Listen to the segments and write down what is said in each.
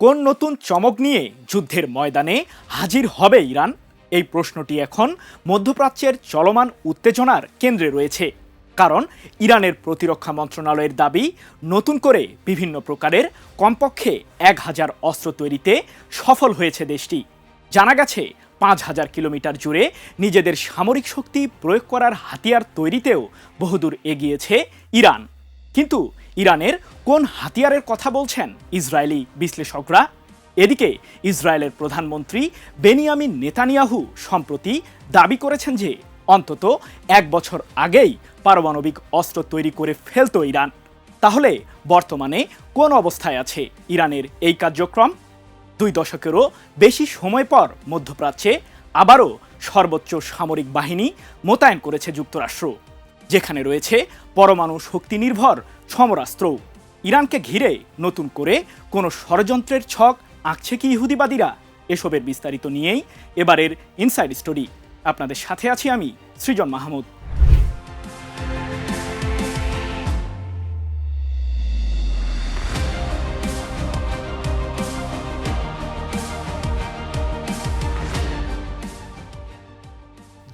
কোন নতুন চমক নিয়ে যুদ্ধের ময়দানে হাজির হবে ইরান? এই প্রশ্নটি এখন মধ্যপ্রাচ্যের চলমান উত্তেজনার কেন্দ্রে রয়েছে। কারণ ইরানের প্রতিরক্ষা মন্ত্রণালয়ের দাবি, নতুন করে বিভিন্ন প্রকারের কমপক্ষে 1000 অস্ত্র তৈরিতে সফল হয়েছে দেশটি। জানা গেছে 5000 কিলোমিটার জুড়ে নিজেদের সামরিক শক্তি প্রয়োগ করার হাতিয়ার তৈরিতেও বহুদূর এগিয়েছে ইরান। কিন্তু ইরানের কোন হাতিয়ারের কথা বলছেন ইসরায়েলি বিশ্লেষকরা? এদিকে ইসরায়েলের প্রধানমন্ত্রী বেনিয়ামিন নেতানিয়াহু সম্প্রতি দাবি করেছেন যে অন্তত 1 বছর আগেই পারমাণবিক অস্ত্র তৈরি করে ফেলত ইরান। তাহলে বর্তমানে কোন অবস্থায় আছে ইরানের এই কার্যক্রম? 2 দশকেরও বেশি সময় পর মধ্যপ্রাচ্যে আবারও সর্বোচ্চ সামরিক বাহিনী মোতায়েন করেছে যুক্তরাষ্ট্র, যেখানে রয়েছে পরমাণু শক্তি নির্ভর সমরাস্ত্র। ইরানকে ঘিরে নতুন করে কোনো ষড়যন্ত্রের ছক আঁকছে কি ইহুদিবাদীরা? এসবের বিস্তারিত নিয়েই এবারের ইনসাইড স্টোরি। আপনাদের সাথে আছি আমি সৃজন মাহমুদ।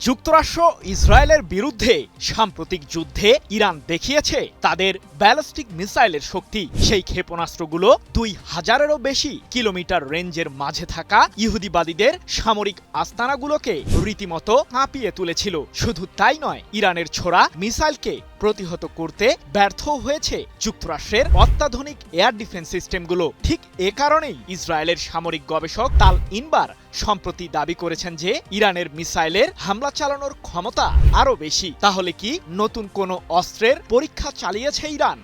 যুক্তরাষ্ট্র ইসরায়েলের বিরুদ্ধে সাম্প্রতিক যুদ্ধে ইরান দেখিয়েছে তাদের ব্যালিস্টিক মিসাইলের শক্তি। সেই ক্ষেপণাস্ত্রগুলো 2000-এরও বেশি কিলোমিটার রেঞ্জের মাঝে থাকা ইহুদিবাদীদের সামরিক আস্তানাগুলোকে রীতিমতো কাঁপিয়ে তুলেছিল। শুধু তাই নয়, ইরানের ছোড়া মিসাইলকে প্রতিহত করতে ব্যর্থ হয়েছে যুক্তরাষ্ট্রের অত্যাধুনিক এয়ার ডিফেন্স সিস্টেমগুলো। ঠিক এ কারণেই ইসরায়েলের সামরিক গবেষক তাল ইনবার সম্প্রতি দাবি করেছেন যে ইরানের মিসাইলের হামলা চালানোর ক্ষমতা আরও বেশি। তাহলে কি নতুন কোনো অস্ত্রের পরীক্ষা চালিয়েছে ইরান?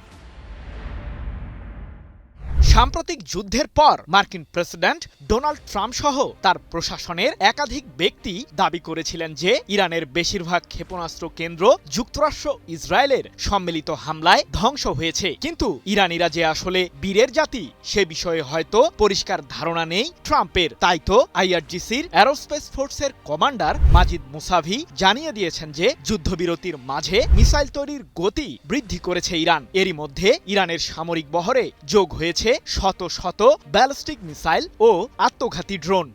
সাম্প্রতিক যুদ্ধের পর মার্কিন প্রেসিডেন্ট ডোনাল্ড ট্রাম্প সহ তার প্রশাসনের একাধিক ব্যক্তি দাবি করেছিলেন যে ইরানের বেশিরভাগ ক্ষেপণাস্ত্র কেন্দ্র যুক্তরাষ্ট্র ইসরায়েলের সম্মিলিত হামলায় ধ্বংস হয়েছে। কিন্তু ইরানিরা যে আসলে বীরের জাতি সে বিষয়ে হয়তো পরিষ্কার ধারণা নেই ট্রাম্পের। তাই তো আইআরজিসির অ্যারোস্পেস ফোর্সের কমান্ডার মাজিদ মুসাভি জানিয়ে দিয়েছেন যে যুদ্ধবিরতির মাঝে মিসাইল তৈরির গতি বৃদ্ধি করেছে ইরান। এরই মধ্যে ইরানের সামরিক বহরে যোগ হয়েছে শত শত ব্যালিস্টিক মিসাইল ও আত্মঘাতী ড্রোন।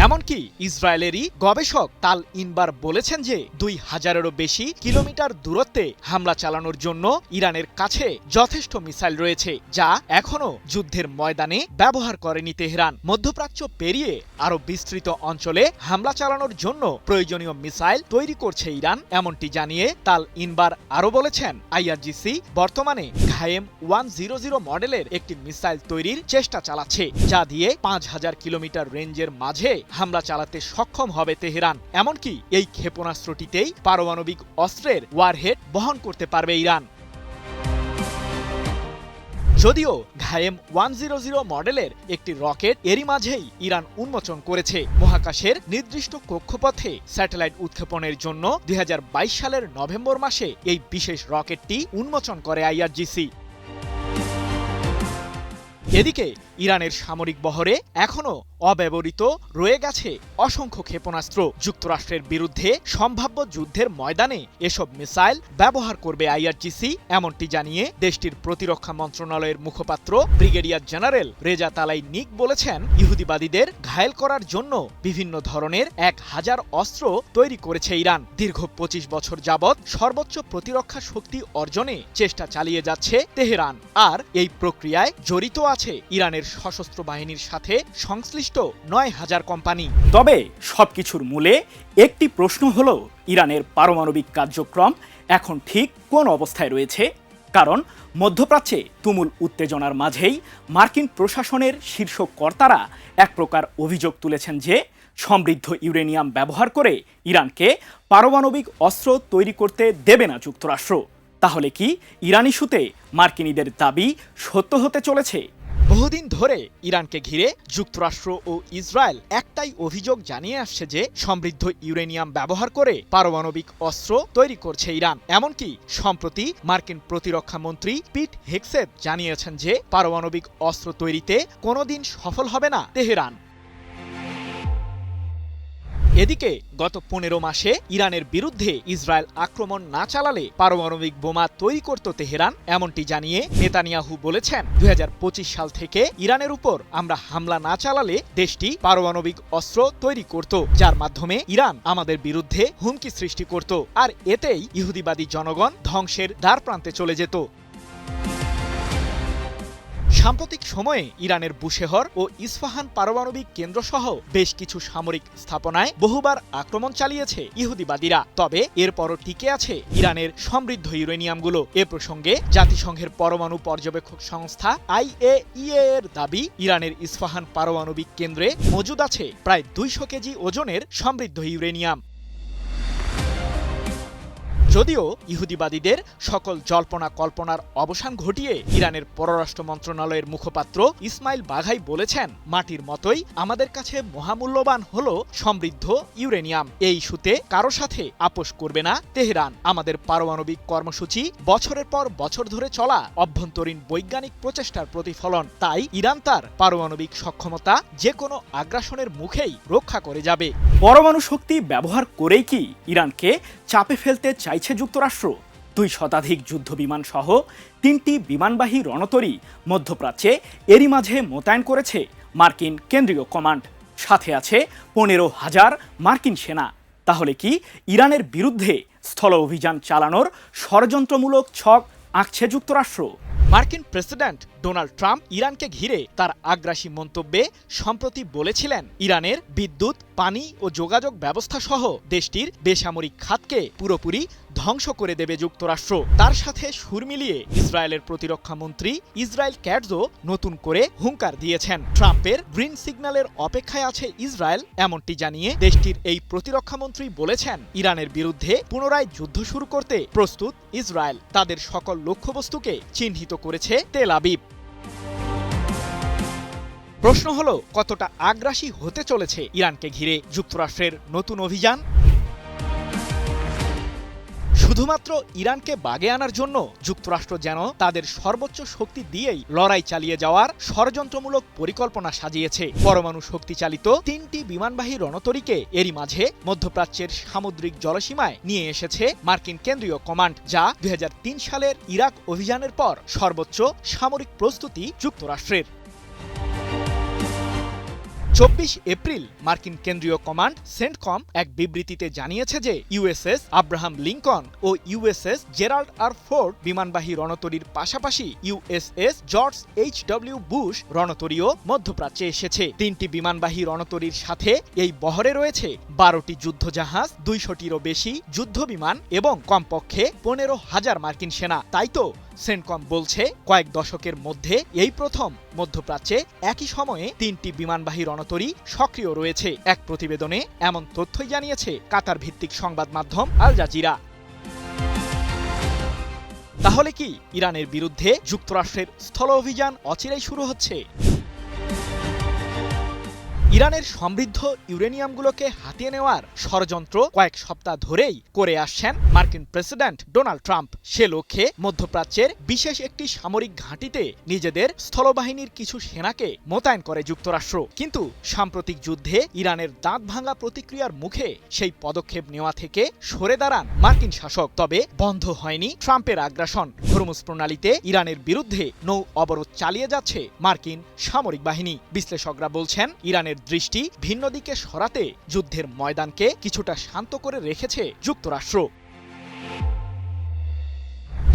এমনকি ইসরায়েলেরই গবেষক তাল ইনবার বলেছেন যে 2000-এরও বেশি কিলোমিটার দূরত্বে হামলা চালানোর জন্য ইরানের কাছে যথেষ্ট মিসাইল রয়েছে, যা এখনও যুদ্ধের ময়দানে ব্যবহার করেনি তেহরান। মধ্যপ্রাচ্য পেরিয়ে আরও বিস্তৃত অঞ্চলে হামলা চালানোর জন্য প্রয়োজনীয় মিসাইল তৈরি করছে ইরান, এমনটি জানিয়ে তাল ইনবার আরও বলেছেন আইআরজিসি বর্তমানে ঘায়েম 100 মডেলের একটি মিসাইল তৈরির চেষ্টা চালাচ্ছে, যা দিয়ে 5000 কিলোমিটার রেঞ্জের মাঝে হামলা চালাতে সক্ষম হবে তেহরান। এমনকি এই ক্ষেপণাস্ত্রটিতেই পারমাণবিক অস্ত্রের ওয়ারহেড বহন করতে পারবে ইরান। যদিও ঘায়েম 100 মডেলের একটি রকেট এরই মাঝেই ইরান উন্মোচন করেছে। মহাকাশের নির্দিষ্ট কক্ষপথে স্যাটেলাইট উৎক্ষেপণের জন্য 2022 সালের নভেম্বর মাসে এই বিশেষ রকেটটি উন্মোচন করে আইআরজিসি। এদিকে ইরানের সামরিক বহরে এখনও অব্যবহৃত রয়ে গেছে অসংখ্য ক্ষেপণাস্ত্র। যুক্তরাষ্ট্রের বিরুদ্ধে সম্ভাব্য যুদ্ধের ময়দানে এসব মিসাইল ব্যবহার করবে আইআরজিসি, এমনটি জানিয়ে দেশটির প্রতিরক্ষা মন্ত্রণালয়ের মুখপাত্র ব্রিগেডিয়ার জেনারেল রেজা তালাই নিক বলেছেন, ইহুদিবাদীদের ঘায়েল করার জন্য বিভিন্ন ধরনের 1000 অস্ত্র তৈরি করেছে ইরান। দীর্ঘ 25 বছর যাবৎ সর্বোচ্চ প্রতিরক্ষা শক্তি অর্জনে চেষ্টা চালিয়ে যাচ্ছে তেহরান। আর এই প্রক্রিয়ায় জড়িত আছে ইরানের সশস্ত্র বাহিনীর সাথে সংশ্লিষ্ট 9000 কোম্পানি। তবে সবকিছুর মূলে একটি প্রশ্ন হলো, ইরানের পারমাণবিক কার্যক্রম এখন ঠিক কোন অবস্থায় রয়েছে? কারণ মধ্যপ্রাচ্যে তুমুল উত্তেজনার মাঝেই মার্কিন প্রশাসনের শীর্ষ কর্তারা এক প্রকার অভিযোগ তুলেছেন যে সমৃদ্ধ ইউরেনিয়াম ব্যবহার করে ইরানকে পারমাণবিক অস্ত্র তৈরি করতে দেবে না যুক্তরাষ্ট্র। তাহলে কি ইরান ইস্যুতে মার্কিনীদের দাবি সত্য হতে চলেছে? বহুদিন ধরে ইরানকে ঘিরে যুক্তরাষ্ট্র ও ইসরায়েল একটাই অভিযোগ জানিয়ে আসছে যে সমৃদ্ধ ইউরেনিয়াম ব্যবহার করে পারমাণবিক অস্ত্র তৈরি করছে ইরান। এমনকি সম্প্রতি মার্কিন প্রতিরক্ষা মন্ত্রী পিট হেগসেথ জানিয়েছেন যে পারমাণবিক অস্ত্র তৈরিতে কোনোদিন সফল হবে না তেহরান। এদিকে গত ১৫ মাসে ইরানের বিরুদ্ধে ইসরায়েল আক্রমণ না চালালে পারমাণবিক বোমা তৈরি করত তেহরান, এমনটি জানিয়ে নেতানিয়াহু বলেছেন ২০২৫ সাল থেকে ইরানের উপর আমরা হামলা না চালালে দেশটি পারমাণবিক অস্ত্র তৈরি করত, যার মাধ্যমে ইরান আমাদের বিরুদ্ধে হুমকি সৃষ্টি করত, আর এতেই ইহুদিবাদী জনগণ ধ্বংসের দ্বারপ্রান্তে চলে যেত। সাম্প্রতিক সময়ে ইরানের বুশেহর ও ইস্পাহান পারমাণবিক কেন্দ্রসহ বেশ কিছু সামরিক স্থাপনায় বহুবার আক্রমণ চালিয়েছে ইহুদিবাদীরা। তবে এরপরও টিকে আছে ইরানের সমৃদ্ধ ইউরেনিয়ামগুলো। এ প্রসঙ্গে জাতিসংঘের পরমাণু পর্যবেক্ষক সংস্থা IAEA এর দাবি, ইরানের ইস্পাহান পারমাণবিক কেন্দ্রে মজুদ আছে প্রায় ২০০ কেজি ওজনের সমৃদ্ধ ইউরেনিয়াম। যদিও ইহুদিবাদীদের সকল জল্পনা কল্পনার অবসান ঘটিয়ে ইরানের পররাষ্ট্র মন্ত্রণালয়ের মুখপাত্র ইসমাইল বাঘাই বলেছেন, মাটির মতোই আমাদের কাছে মহামূল্যবান হলো সমৃদ্ধ ইউরেনিয়াম। এই ইস্যুতে কারো সাথে আপোষ করবে না তেহরান। আমাদের পারমাণবিক কর্মসূচি বছরের পর বছর ধরে চলা অভ্যন্তরীণ বৈজ্ঞানিক প্রচেষ্টার প্রতিফলন। তাই ইরান তার পারমাণবিক সক্ষমতা যে কোনো আগ্রাসনের মুখেই রক্ষা করে যাবে। পরমাণু শক্তি ব্যবহার করেই কি ইরানকে চাপে ফেলতে চাইছে যুক্তরাষ্ট্র? ২ শতাধিক যুদ্ধবিমান সহ ৩টি বিমানবাহী রণতরী মধ্যপ্রাচ্যে এরই মাঝে মোতায়েন করেছে মার্কিন কেন্দ্রীয় কমান্ড। সাথে আছে ১৫,০০০ মার্কিন সেনা। তাহলে কি ইরানের বিরুদ্ধে স্থল অভিযান চালানোর ষড়যন্ত্রমূলক ছক আঁকছে যুক্তরাষ্ট্র? মার্কিন প্রেসিডেন্ট ডোনাল্ড ট্রাম্প ইরানকে ঘিরে তার আগ্রাসী মন্তব্যে সম্প্রতি বলেছিলেন, ইরানের বিদ্যুৎ, পানি ও যোগাযোগ ব্যবস্থা সহ দেশটির বেসামরিক খাতকে পুরোপুরি ধ্বংস করে দেবে যুক্তরাষ্ট্র। তার সাথে সুর মিলিয়ে ইসরায়েলের প্রতিরক্ষা মন্ত্রী ইসরায়েল ক্যাটজও নতুন করে হুঙ্কার দিয়েছেন। ট্রাম্পের গ্রিন সিগন্যালের অপেক্ষায় আছে ইসরায়েল, এমনটি জানিয়ে দেশটির এই প্রতিরক্ষা মন্ত্রী বলেছেন, ইরানের বিরুদ্ধে পুনরায় যুদ্ধ শুরু করতে প্রস্তুত ইসরায়েল। তাদের সকল লক্ষ্যবস্তুকে চিহ্নিত করেছে তেল আবিব। প্রশ্ন হলো, কতটা আগ্রাসী হতে চলেছে ইরানকে ঘিরে যুক্তরাষ্ট্রের নতুন অভিযান? শুধুমাত্র ইরানকে বাগে আনার জন্য যুক্তরাষ্ট্র যেন তাদের সর্বোচ্চ শক্তি দিয়েই লড়াই চালিয়ে যাওয়ার ষড়যন্ত্রমূলক পরিকল্পনা সাজিয়েছে। পরমাণু শক্তিচালিত ৩টি বিমানবাহী রণতরীকে এরই মাঝে মধ্যপ্রাচ্যের সামুদ্রিক জলসীমায় নিয়ে এসেছে মার্কিন কেন্দ্রীয় কমান্ড, যা ২০০৩ সালের ইরাক অভিযানের পর সর্বোচ্চ সামরিক প্রস্তুতি যুক্তরাষ্ট্রের। ২৪ এপ্রিল মার্কিন কেন্দ্রীয় কমান্ড সেন্টকম এক বিবৃতিতে জানিয়েছে যে ইউএসএস আব্রাহাম লিঙ্কন ও ইউএসএস জেরাল্ড আর ফোর্ড বিমানবাহী রণতরীর পাশাপাশি ইউএসএস জর্জ H.W. বুশ রণতরীও মধ্যপ্রাচ্যে এসেছে। ৩টি বিমানবাহী রণতরীর সাথে এই বহরে রয়েছে ১২টি যুদ্ধজাহাজ, ২০০টিরও বেশি যুদ্ধবিমান এবং কমপক্ষে ১৫,০০০ মার্কিন সেনা। তাই তো সেন্টকম বলছে, কয়েক দশকের মধ্যে এই প্রথম মধ্যপ্রাচ্যে একই সময়ে ৩টি বিমানবাহী রণতরী সক্রিয় রয়েছে। এক প্রতিবেদনে এমন তথ্যই জানিয়েছে কাতার ভিত্তিক সংবাদ মাধ্যম আল জাজিরা। তাহলে কি ইরানের বিরুদ্ধে যুক্তরাষ্ট্রের স্থল অভিযান অচিরেই শুরু হচ্ছে? ইরানের সমৃদ্ধ ইউরেনিয়ামগুলোকে হাতিয়ে নেওয়ার ষড়যন্ত্র কয়েক সপ্তাহ ধরেই করে আসছেন মার্কিন প্রেসিডেন্ট ডোনাল্ড ট্রাম্প। সে লক্ষ্যে মধ্যপ্রাচ্যের বিশেষ একটি সামরিক ঘাঁটিতে নিজেদের স্থলবাহিনীর কিছু সেনাকে মোতায়েন করে যুক্তরাষ্ট্র। কিন্তু সাম্প্রতিক যুদ্ধে ইরানের দাঁত ভাঙা প্রতিক্রিয়ার মুখে সেই পদক্ষেপ নেওয়া থেকে সরে দাঁড়ান মার্কিন শাসক। তবে বন্ধ হয়নি ট্রাম্পের আগ্রাসন। হরমুজ প্রণালীতে ইরানের বিরুদ্ধে নৌ অবরোধ চালিয়ে যাচ্ছে মার্কিন সামরিক বাহিনী। বিশ্লেষকরা বলছেন, ইরানের দৃষ্টি ভিন্ন দিকে সরাতে যুদ্ধের ময়দানকে কিছুটা শান্ত করে রেখেছে যুক্তরাষ্ট্র।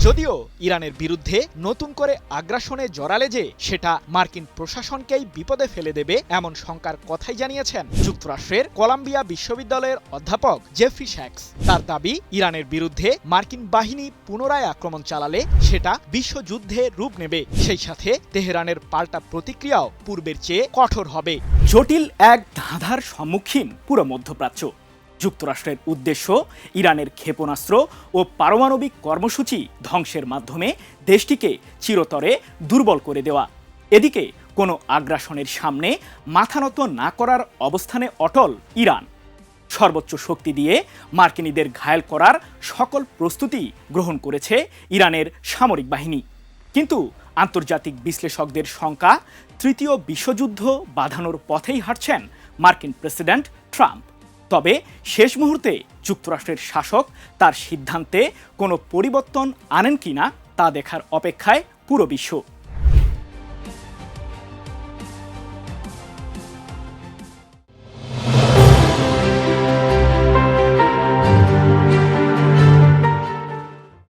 যদিও ইরানের বিরুদ্ধে নতুন করে আগ্রাসনে জড়ালে যে সেটা মার্কিন প্রশাসনকেই বিপদে ফেলে দেবে, এমন শঙ্কার কথাই জানিয়েছেন যুক্তরাষ্ট্রের কলাম্বিয়া বিশ্ববিদ্যালয়ের অধ্যাপক জেফ্রি শ্যাক্স। তার দাবি, ইরানের বিরুদ্ধে মার্কিন বাহিনী পুনরায় আক্রমণ চালালে সেটা বিশ্বযুদ্ধে রূপ নেবে। সেই সাথে তেহরানের পাল্টা প্রতিক্রিয়াও পূর্বের চেয়ে কঠোর হবে। জটিল এক ধাঁধার সম্মুখীন পুরো মধ্যপ্রাচ্য। যুক্তরাষ্ট্রের উদ্দেশ্য ইরানের ক্ষেপণাস্ত্র ও পারমাণবিক কর্মসূচি ধ্বংসের মাধ্যমে দেশটিকে চিরতরে দুর্বল করে দেওয়া। এদিকে কোনো আগ্রাসনের সামনে মাথা নত না করার অবস্থানে অটল ইরান। সর্বোচ্চ শক্তি দিয়ে মার্কিনীদের ঘায়েল করার সকল প্রস্তুতি গ্রহণ করেছে ইরানের সামরিক বাহিনী। কিন্তু আন্তর্জাতিক বিশ্লেষকদের শঙ্কা, তৃতীয় বিশ্বযুদ্ধ বাঁধানোর পথেই হাঁটছেন মার্কিন প্রেসিডেন্ট ট্রাম্প। তবে শেষ মুহূর্তে যুক্তরাষ্ট্রের শাসক তার সিদ্ধান্তে কোনো পরিবর্তন আনেন কিনা তা দেখার অপেক্ষায় পুরো বিশ্ব।